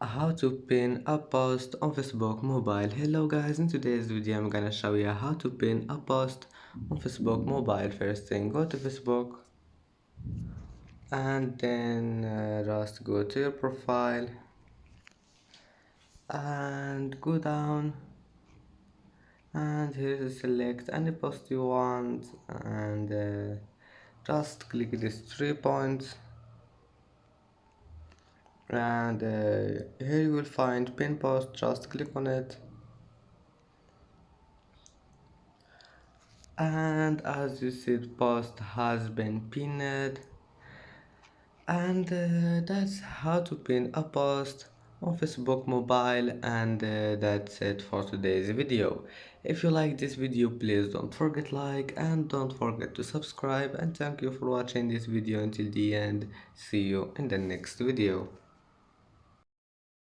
How to pin a post on Facebook mobile. Hello guys, in today's video I'm gonna show you how to pin a post on Facebook mobile. First thing, go to Facebook and then just go to your profile and go down, and here to select any post you want, and just click these 3 points, and here you will find pin post. Just click on it, and as you see the post has been pinned. And that's how to pin a post on Facebook mobile, and that's it for today's video. If you like this video, please don't forget like and don't forget to subscribe, and thank you for watching this video until the end. See you in the next video.